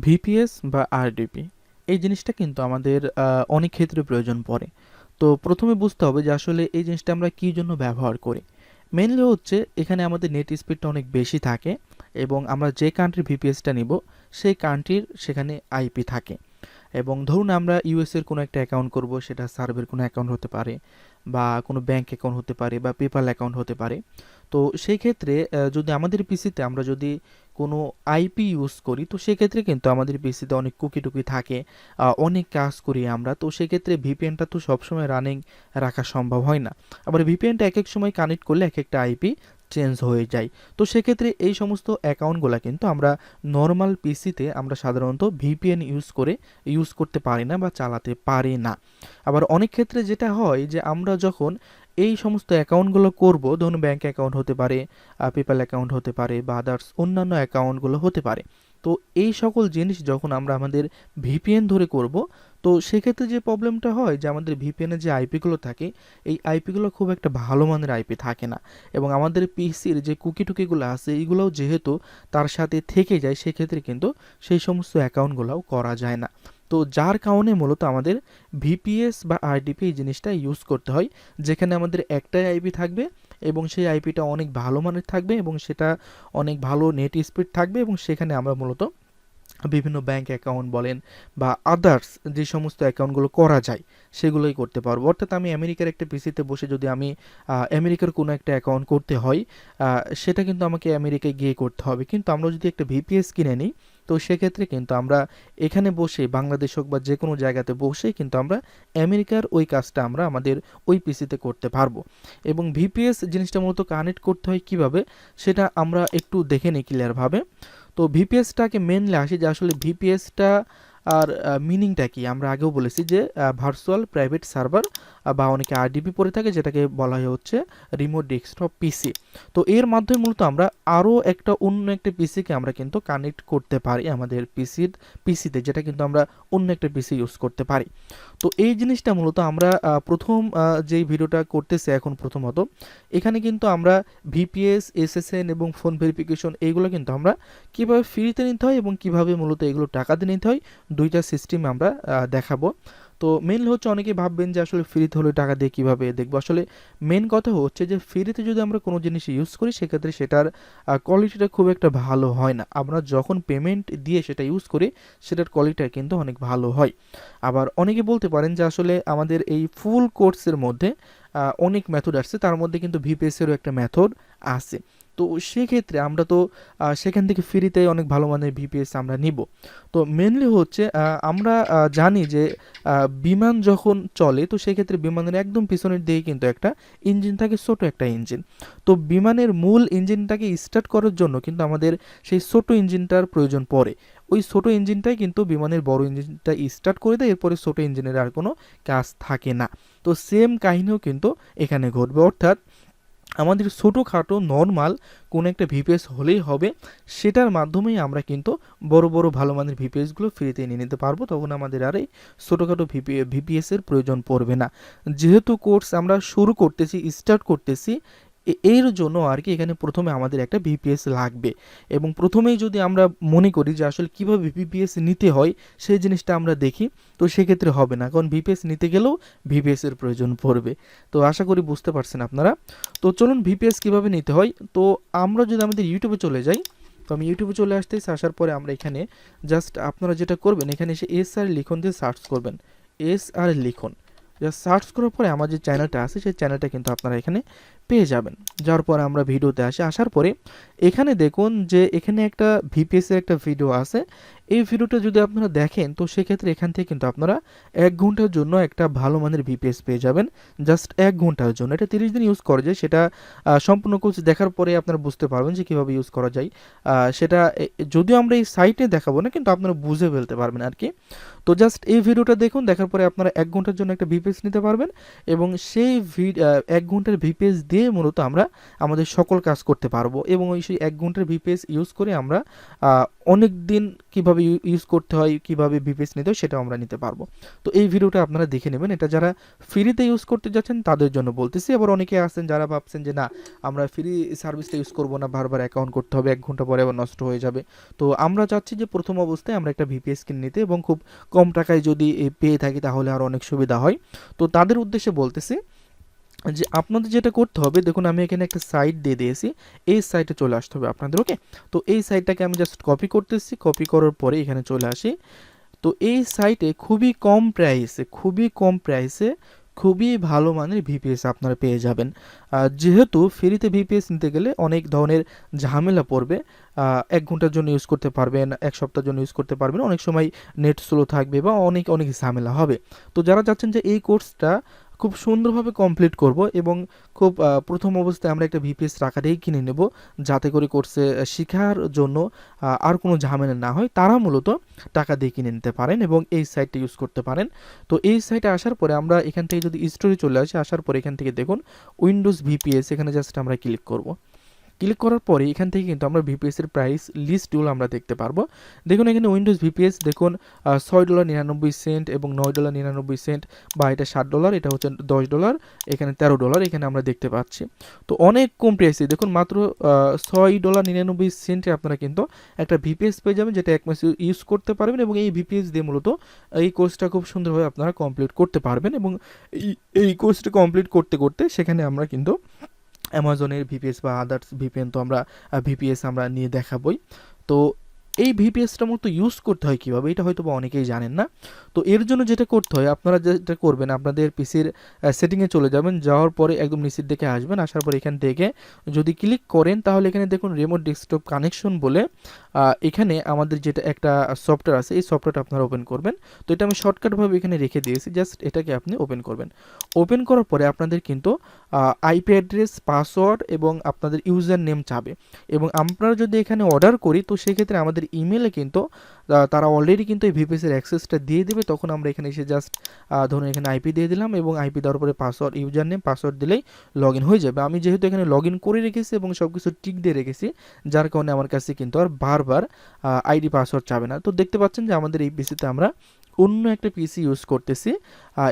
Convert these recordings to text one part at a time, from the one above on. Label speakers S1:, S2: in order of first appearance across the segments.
S1: VPS বা RDP এই জিনিসটা কিন্তু আমাদের অনেক ক্ষেত্রে প্রয়োজন পড়ে। তো প্রথমে বুঝতে হবে যে আসলে এই জিনিসটা আমরা কী জন্য ব্যবহার করি। মেইনলি হচ্ছে এখানে আমাদের নেট স্পিডটা অনেক বেশি থাকে এবং আমরা যে কান্ট্রির ভিপিএসটা নিব সেই কান্ট্রির সেখানে আইপি থাকে। এবং ধরুন আমরা ইউএসের কোনো একটা অ্যাকাউন্ট করব, সেটা সার্ভের কোনো অ্যাকাউন্ট হতে পারে বা কোনো ব্যাংক অ্যাকাউন্ট হতে পারে বা পেপাল অ্যাকাউন্ট হতে পারে। তো সেই ক্ষেত্রে যদি আমাদের পিসিতে আমরা যদি কোনো আইপি ইউজ করি, তো সেক্ষেত্রে কিন্তু আমাদের পিসিতে অনেক কুকি টুকি থাকে, অনেক কাজ করি আমরা। তো সেক্ষেত্রে ভিপিএনটা তো সবসময় রানিং রাখা সম্ভব হয় না। আবার ভিপিএনটা এক এক সময় কানেক্ট করলে এক একটা আইপি চেঞ্জ হয়ে যায়। তো সেক্ষেত্রে এই সমস্ত অ্যাকাউন্টগুলো কিন্তু আমরা নর্মাল পিসিতে আমরা সাধারণত ভিপিএন ইউজ করতে পারি না বা চালাতে পারি না। আবার অনেক ক্ষেত্রে যেটা হয় যে আমরা যখন এই সমস্ত অ্যাকাউন্টগুলো করব, ধরুন ব্যাংক অ্যাকাউন্ট হতে পারে, পেপ্যাল অ্যাকাউন্ট হতে পারে বা আদার্স অন্যান্য অ্যাকাউন্টগুলো হতে পারে। তো এই সকল জিনিস যখন আমরা আমাদের ভিপিএন ধরে করব, তো সেক্ষেত্রে যে প্রবলেমটা হয় যে আমাদের ভিপিএনের যে আইপিগুলো থাকে, এই আইপিগুলো খুব একটা ভালো মানের আইপি থাকে না। এবং আমাদের পিসির যে কুকি টুকিগুলো আছে এইগুলোও যেহেতু তার সাথে থেকে যায়, সেক্ষেত্রে কিন্তু সেই সমস্ত অ্যাকাউন্টগুলোও করা যায় না। তো যার কারণে মূলত আমাদের ভিপিএস বা আরডিপি এই জিনিসটা ইউজ করতে হয়, যেখানে আমাদের একটাই আইপি থাকবে এবং সেই আইপিটা অনেক ভালো মানের থাকবে এবং সেটা অনেক ভালো নেট স্পিড থাকবে এবং সেখানে আমরা মূলত বিভিন্ন ব্যাংক অ্যাকাউন্ট বলেন বা আদার্স যে সমস্ত অ্যাকাউন্টগুলো করা যায় সেগুলোই করতে পারবো। অর্থাৎ আমি আমেরিকার একটা পিসিতে বসে যদি আমি আমেরিকার কোনো একটা অ্যাকাউন্ট করতে হয়, সেটা কিন্তু আমাকে আমেরিকায় গিয়ে করতে হবে। কিন্তু আমরা যদি একটা ভিপিএস কিনে নিই, তো সেক্ষেত্রে কিন্তু আমরা এখানে বসে বাংলাদেশ হোক বা যে কোনো জায়গাতে বসে কিন্তু আমরা আমেরিকার ওই কাজটা আমরা আমাদের ওই পিসিতে করতে পারবো। এবং ভিপিএস জিনিসটা মূলত কানেক্ট করতে হয় কিভাবে, সেটা আমরা একটু দেখে নিই ক্লিয়ারভাবে। তো ভিপিএসটাকে মেনলি আসি যে আসলে ভিপিএসটা আর মিনিংটা কি। আমরা আগেও বলেছি যে ভার্চুয়াল প্রাইভেট সার্ভার বা অনেকে আরডিপি পড়ে থাকে, যেটাকে বলা হয় হচ্ছে রিমোট ডেস্কটপ পিসি। তো এর মাধ্যমে মূলত আমরা আরও অন্য একটা পিসিকে আমরা কিন্তু কানেক্ট করতে পারি আমাদের পিসিতে, যেটা কিন্তু আমরা অন্য একটা পিসি ইউজ করতে পারি। তো এই জিনিসটা মূলত আমরা প্রথম যেই ভিডিওটা করতেছি এখন প্রথমত, এখানে কিন্তু আমরা ভিপিএস, এসএসএন এবং ফোন ভেরিফিকেশন এইগুলো কিন্তু আমরা কিভাবে ফ্রিতে নিতে হয় এবং কিভাবে মূলত এগুলো টাকা দিয়ে নিতে হয়, দুইটা সিস্টেম আমরা দেখাবো। তো মেনলি হচ্ছে অনেকে ভাববেন যে আসলে ফ্রিতে হলে টাকা দিয়ে কিভাবে দেখবো। আসলে মেন কথা হচ্ছে যে ফ্রিতে যদি আমরা কোনো জিনিস ইউজ করি, সেক্ষেত্রে সেটার কোয়ালিটিটা খুব একটা ভালো হয় না। আমরা যখন পেমেন্ট দিয়ে সেটা ইউজ করি, সেটার কোয়ালিটিটা কিন্তু অনেক ভালো হয়। আবার অনেকে বলতে পারেন যে আসলে আমাদের এই ফুল কোর্সের মধ্যে অনেক মেথড আসছে, তার মধ্যে কিন্তু ভিপিএসেরও একটা মেথড আছে। তো সেক্ষেত্রে আমরা তো সেখান থেকে ফ্রিতে অনেক ভালো মানের ভিপিএস আমরা নিব। তো মেনলি হচ্ছে আমরা জানি যে বিমান যখন চলে, তো সেক্ষেত্রে বিমানের একদম পিছনের দিকে কিন্তু একটা ইঞ্জিন থাকে, ছোট একটা ইঞ্জিন। তো বিমানের মূল ইঞ্জিনটাকে স্টার্ট করার জন্য কিন্তু আমাদের সেই ছোট ইঞ্জিনটার প্রয়োজন পড়ে। ওই ছোট ইঞ্জিনটাই কিন্তু বিমানের বড় ইঞ্জিনটা স্টার্ট করে দেয়, এরপরে ছোট ইঞ্জিনের আর কোনো কাজ থাকে না। তো সেম কাহিনীও কিন্তু এখানে ঘটবে। অর্থাৎ আমাদের ছোটোখাটো নর্মাল কোনো একটা ভিপিএস হলেই হবে, সেটার মাধ্যমেই আমরা কিন্তু বড় বড় ভালো মানের ভিপিএসগুলো ফ্রিতে নিয়ে নিতে পারবো। তখন আমাদের আর এই ছোটোখাটো ভিপিএসের প্রয়োজন পড়বে না। যেহেতু কোর্স আমরা শুরু করতেছি, স্টার্ট করতেছি, এর জন্য আর কি এখানে প্রথমে আমাদের একটা ভিপিএস লাগবে। এবং প্রথমেই যদি আমরা মনে করি যে আসলে কীভাবে ভিপিএস নিতে হয় সেই জিনিসটা আমরা দেখি, তো সেক্ষেত্রে হবে না, কারণ ভিপিএস নিতে গেলেও ভিপিএসের প্রয়োজন পড়বে। তো আশা করি বুঝতে পারছেন আপনারা। তো চলুন ভিপিএস কীভাবে নিতে হয়। তো আমরা যদি আমাদের ইউটিউবে চলে যাই, তো আমি ইউটিউবে চলে আসতেছি, আসার পরে আমরা এখানে জাস্ট আপনারা যেটা করবেন, এখানে এসে SR লিখন দিয়ে সার্চ করবেন। SR লিখন জাস্ট সার্চ করার পরে আমার যে চ্যানেলটা আছে সেই চ্যানেলটা কিন্তু আপনারা এখানে পেয়ে যাবেন। যাওয়ার পরে আমরা ভিডিওতে আসার পরে এখানে দেখুন যে এখানে একটা ভিপিএসের একটা ভিডিও আছে। এই ভিডিওটা যদি আপনারা দেখেন, তো সেক্ষেত্রে এখান থেকে কিন্তু আপনারা 1 ঘন্টার জন্য একটা ভালো মানের ভিপিএস পেয়ে যাবেন। জাস্ট 1 ঘন্টার জন্য। এটা 30 দিন ইউজ করা যায়, সেটা সম্পূর্ণ কোর্স দেখার পরে আপনারা বুঝতে পারবেন যে কীভাবে ইউজ করা যায়। সেটা যদিও আমরা এই সাইটে দেখাবো না, কিন্তু আপনারা বুঝে ফেলতে পারবেন আর কি। তো জাস্ট এই ভিডিওটা দেখুন, দেখার পরে আপনারা 1 ঘন্টার জন্য একটা ভিপিএস নিতে পারবেন এবং সেই 1 ঘন্টার ভিপিএস দিয়ে দিয়ে মূলত আমরা আমাদের সকল কাজ করতে পারবো এবং ওই সেই 1 ঘন্টার ভিপিএস ইউজ করে আমরা অনেক দিন কিভাবে ইউজ করতে হয়, কিভাবে ভিপিএস নিতে হয় সেটাও আমরা নিতে পারবো। তো এই ভিডিওটা আপনারা দেখে নেবেন, এটা যারা ফ্রিতে ইউজ করতে যাচ্ছেন তাদের জন্য বলতেছি। আবার অনেকে আছেন যারা ভাবছেন যে না আমরা ফ্রি সার্ভিসটা ইউজ করবো না, বারবার অ্যাকাউন্ট করতে হবে, 1 ঘন্টা পরে আবার নষ্ট হয়ে যাবে। তো আমরা চাচ্ছি যে প্রথম অবস্থায় আমরা একটা ভিপিএস কিনে নিতে এবং খুব কম টাকায় যদি পেয়ে থাকি তাহলে আরও অনেক সুবিধা হয়। তো তাদের উদ্দেশ্যে বলতেছি যে আপনাদের যেটা করতে হবে, দেখুন আমি এখানে একটা সাইট দিয়ে দিয়েছি, এই সাইটে চলে আসতে হবে আপনাদের। ওকে, তো এই সাইটটাকে আমি জাস্ট কপি করতেছি, কপি করার পরে এখানে চলে আসি। তো এই সাইটে খুবই কম প্রাইসে খুবই ভালো মানের ভিপিএস আপনারা পেয়ে যাবেন। যেহেতু ফ্রিতে ভিপিএস নিতে গেলে অনেক ধরনের ঝামেলা পড়বে। 1 ঘন্টার জন্য ইউজ করতে পারবেন, 1 সপ্তাহের জন্য ইউজ করতে পারবেন, অনেক সময় নেট স্লো থাকবে বা অনেক অনেক ঝামেলা হবে। তো যারা চাচ্ছেন যে এই কোর্সটা খুব সুন্দরভাবে কমপ্লিট করব এবং খুব প্রথম অবস্থায় আমরা একটা ভিপিএস টাকাতেই কিনে নেব, যাতে করে কোর্সে শেখার জন্য আর কোনো ঝামেলা না হয়, তারা মূলত টাকা দিয়ে কিনে নিতে পারেন এবং এই সাইটটা ইউজ করতে পারেন। তো এই সাইটে আসার পরে আমরা এখান থেকে যদি স্টোরি চলে আসি, আসার পরে এখান থেকে দেখুন উইন্ডোজ ভিপিএস, এখানে জাস্ট আমরা ক্লিক করব। ক্লিক করার পরে এখান থেকে কিন্তু আমরা ভিপিএস এর প্রাইস লিস্টগুলো আমরা দেখতে পারবো। দেখুন এখানে উইন্ডোজ ভিপিএস দেখুন $6.99 এবং $9.99, বা এটা $7, এটা হচ্ছে $10, এখানে $13 এখানে আমরা দেখতে পাচ্ছি। তো অনেক কম প্রাইসে দেখুন মাত্র $6.99 আপনারা কিন্তু একটা ভিপিএস পেয়ে যাবেন, যেটা 1 মাস ইউজ করতে পারবেন এবং এই ভিপিএস দিয়ে মূলত এই কোর্সটা খুব সুন্দরভাবে আপনারা কমপ্লিট করতে পারবেন। এবং এই কোর্সটা কমপ্লিট করতে করতে সেখানে আমরা কিন্তু অ্যামাজনের ভিপিএস বা আদার্স ভিপিএন তো আমরা ভিপিএস আমরা নিয়ে দেখাবই। তো এই ভিপিএসটা মতো ইউজ করতে হয় কীভাবে, এটা হয়তো বা অনেকেই জানেন না। তো এর জন্য যেটা করতে হয়, আপনারা যেটা করবেন আপনাদের পিসির সেটিংয়ে চলে যাবেন, যাওয়ার পরে একদম নিচের দিকে আসবেন, আসার পরে এখান থেকে যদি ক্লিক করেন তাহলে এখানে দেখুন রিমোট ডেস্কটপ কানেকশন বলে এখানে আমাদের যেটা একটা সফটওয়্যার আছে, এই সফটওয়্যারটা আপনারা ওপেন করবেন। তো এটা আমি শর্টকাটভাবে এখানে রেখে দিয়েছি, জাস্ট এটাকে আপনি ওপেন করবেন। ওপেন করার পরে আপনাদের কিন্তু আইপি অ্যাড্রেস, পাসওয়ার্ড এবং আপনাদের ইউজার নেম চাবে। এবং আমরা যদি এখানে অর্ডার করি তো সেক্ষেত্রে আমাদের ইমেলে কিন্তু তারা অলরেডি কিন্তু এই ভিপিএসের অ্যাক্সেসটা দিয়ে দেবে। তখন আমরা এখানে এসে জাস্ট ধরুন এখানে আইপি দিয়ে দিলাম এবং আইপি দেওয়ার পরে পাসওয়ার্ড, ইউজার নেম, পাসওয়ার্ড দিলেই লগ ইন হয়ে যাবে। আমি যেহেতু এখানে লগ ইন করে রেখেছি এবং সব কিছু টিক দিয়ে রেখেছি, যার কারণে আমার কাছে কিন্তু আর বারবার আইডি পাসওয়ার্ড চাবে না। তো দেখতে পাচ্ছেন যে আমাদের এই পিসিতে আমরা অন্য একটা পিসি ইউজ করতেছি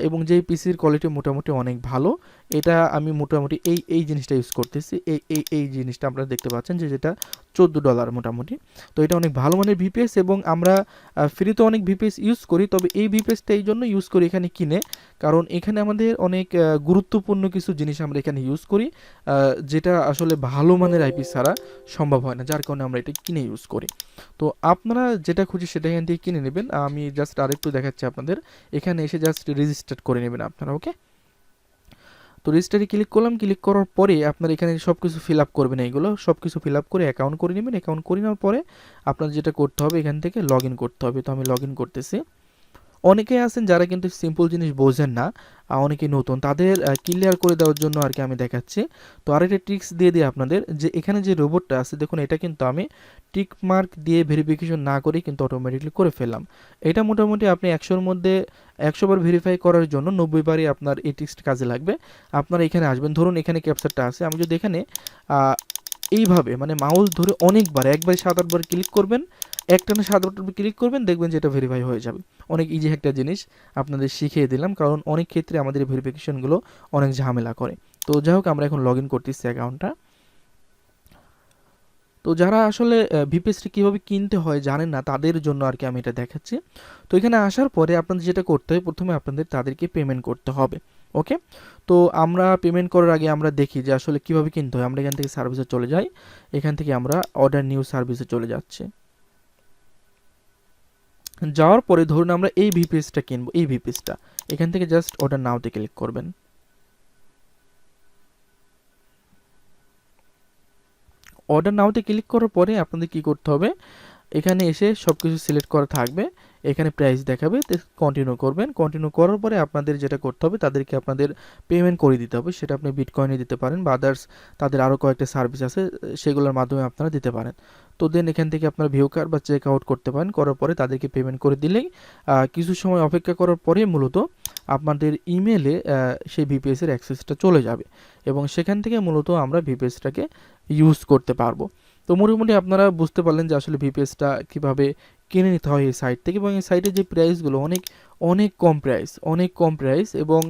S1: এবং যেই পিসির কোয়ালিটি মোটামুটি অনেক ভালো। এটা আমি মোটামুটি এই জিনিসটা ইউজ করতেছি, এই জিনিসটা আপনারা দেখতে পাচ্ছেন যে যেটা $14 মোটামুটি। তো এটা অনেক ভালো মানের ভিপিএস এবং আমরা ফ্রিতে অনেক ভিপিএস ইউজ করি, তবে এই ভিপিএসটা এই জন্য ইউজ করি এখানে কিনে, কারণ এখানে আমাদের অনেক গুরুত্বপূর্ণ কিছু জিনিস আমরা এখানে ইউজ করি, যেটা আসলে ভালো মানের আইপি ছাড়া সম্ভব হয় না, যার কারণে আমরা এটা কিনে ইউজ করি। তো আপনারা যেটা খুঁজি সেটা এখান থেকে কিনে নেবেন। আমি জাস্ট আরেকটু দেখাচ্ছি আপনাদের, এখানে এসে জাস্ট রেজিস্টার করে নেবেন আপনারা। ওকে, তো রেজিস্টারে ক্লিক করলাম। ক্লিক করার পরে আপনার এখানে সব কিছু ফিল আপ করবেন, এইগুলো সব কিছু ফিল আপ করে অ্যাকাউন্ট করে নেবেন। অ্যাকাউন্ট করে নেওয়ার পরে আপনার যেটা করতে হবে এখান থেকে লগ ইন করতে হবে। তো আমি লগ ইন করতেছি। অনেকেই আছেন যারা কিন্তু সিম্পল জিনিস বোঝেন না, অনেকেই নতুন, তাদের ক্লিয়ার করে দেওয়ার জন্য আর কি আমি দেখাচ্ছি। তো আরেকটা ট্রিক্স দিয়ে দিই আপনাদের, যে এখানে যে রোবটটা আছে দেখুন, এটা কিন্তু আমি টিক মার্ক দিয়ে ভেরিফিকেশন না করেই কিন্তু অটোমেটিকলি করে ফেললাম। এটা মোটামুটি আপনি 100-র মধ্যে 100 বার ভেরিফাই করার জন্য 90 বারই আপনার এই ট্রিক্সটা কাজে লাগবে। আপনারা এখানে আসবেন, ধরুন এখানে ক্যাপচারটা আছে, আমি যদি এখানে এইভাবে মানে মাউস ধরে অনেকবার, একবারে 7-8 বার ক্লিক করবেন, একটানা 7-8 বার ক্লিক করবেন, দেখবেন যে এটা ভেরিফাই হয়ে যাবে। অনেক ইজি একটা জিনিস আপনাদের শিখিয়ে দিলাম, কারণ অনেক ক্ষেত্রে আমাদের ভেরিফিকেশনগুলো অনেক ঝামেলা করে। তো যাই হোক, আমরা এখন লগ ইন করতেছি অ্যাকাউন্টটা। তো যারা আসলে ভিপিএসটি কীভাবে কিনতে হয় জানেন না, তাদের জন্য আর কি আমি এটা দেখাচ্ছি। তো এখানে আসার পরে আপনাদের যেটা করতে হয়, প্রথমে আপনাদের তাদেরকে পেমেন্ট করতে হবে। ওকে, তো আমরা পেমেন্ট করার আগে আমরা দেখি যে আসলে কীভাবে কিনতে হয়। আমরা এখান থেকে সার্ভিসে চলে যাই, এখান থেকে আমরা অর্ডার নিউ সার্ভিসে চলে যাচ্ছি। যাওয়ার পরে ধরুন আমরা এই ভিপিএসটা কিনবো, এই ভিপিএসটা এখান থেকে জাস্ট অর্ডার নাওতে ক্লিক করবেন। অর্ডার নাওতে ক্লিক করার পরে আপনাদের কি করতে হবে, এখানে এসে সব কিছু সিলেক্ট করা থাকবে, এখানে প্রাইস দেখাবে, কন্টিনিউ করবেন। কন্টিনিউ করার পরে আপনাদের যেটা করতে হবে, তাদেরকে আপনাদের পেমেন্ট করে দিতে হবে। সেটা আপনি বিটকয়েনে দিতে পারেন বা আদার্স তাদের আরও কয়েকটা সার্ভিস আছে, সেগুলোর মাধ্যমে আপনারা দিতে পারেন। তো দেন এখান থেকে আপনারা ভিউ কার্ড বা চেক আউট করতে পারেন। করার পরে তাদেরকে পেমেন্ট করে দিলেই কিছু সময় অপেক্ষা করার পরে মূলত আপনাদের ইমেলে সেই ভিপিএসের অ্যাক্সেসটা চলে যাবে এবং সেখান থেকে মূলত আমরা ভিপিএসটাকে ইউজ করতে পারবো। তো মোটামুটি আপনারা বুঝতে পারলেন যে আসলে ভিপিএসটা কীভাবে কিনে নিতে হয় এই সাইট থেকে, এবং এই সাইটের যে প্রাইসগুলো অনেক অনেক কম প্রাইস এবং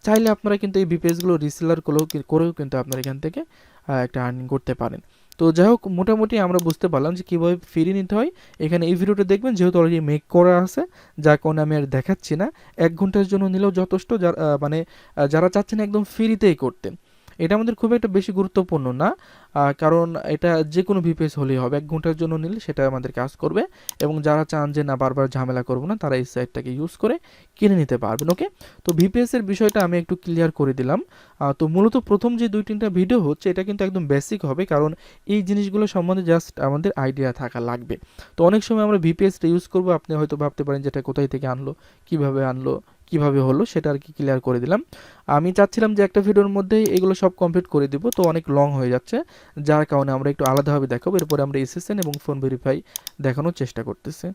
S1: চাইলে আপনারা কিন্তু এই ভিপিএসগুলো রিসেলার করেও কিন্তু আপনারা এখান থেকে একটা আর্নিং করতে পারেন। তো যাই হোক, মোটামুটি আমরা বুঝতে পারলাম যে কীভাবে ফ্রি নিতে হয়। এখানে এই ভিডিওটা দেখবেন, যেহেতু অলরেডি মেক করা আছে, যার কারণে আমি আর দেখাচ্ছি না। 1 ঘন্টার জন্য নিলেও যথেষ্ট, যারা চাচ্ছেন একদম ফ্রিতেই করতে। এটা আমাদের খুব একটা বেশি গুরুত্বপূর্ণ না, কারণ এটা যে কোনো ভিপিএস হলেই হবে। 1 ঘন্টার জন্য নিলে সেটা আমাদের কাজ করবে, এবং যারা চান যে না বারবার ঝামেলা করবো না, তারা এই সাইটটাকে ইউজ করে কিনে নিতে পারবেন। ওকে, তো ভিপিএস এর বিষয়টা আমি একটু ক্লিয়ার করে দিলাম। তো মূলত প্রথম যে 2-3টা ভিডিও হচ্ছে এটা কিন্তু একদম বেসিক হবে, কারণ এই জিনিসগুলো সম্বন্ধে জাস্ট আমাদের আইডিয়া থাকা লাগবে। তো অনেক সময় আমরা ভিপিএসটা ইউজ করবো, আপনি হয়তো ভাবতে পারেন যে এটা কোথায় থেকে আনলো, কিভাবে হলো, সেটা আর কি ক্লিয়ার করে দিলাম। আমি চাচ্ছিলাম যে একটা ভিডিওর মধ্যেই এগুলো সব কমপ্লিট করে দিব, তো অনেক লং হয়ে যাচ্ছে, যার কারণে আমরা একটু আলাদাভাবে দেখাবো। এরপরে আমরা এসএসএন এবং ফোন ভেরিফাই দেখানোর চেষ্টা করতেছি।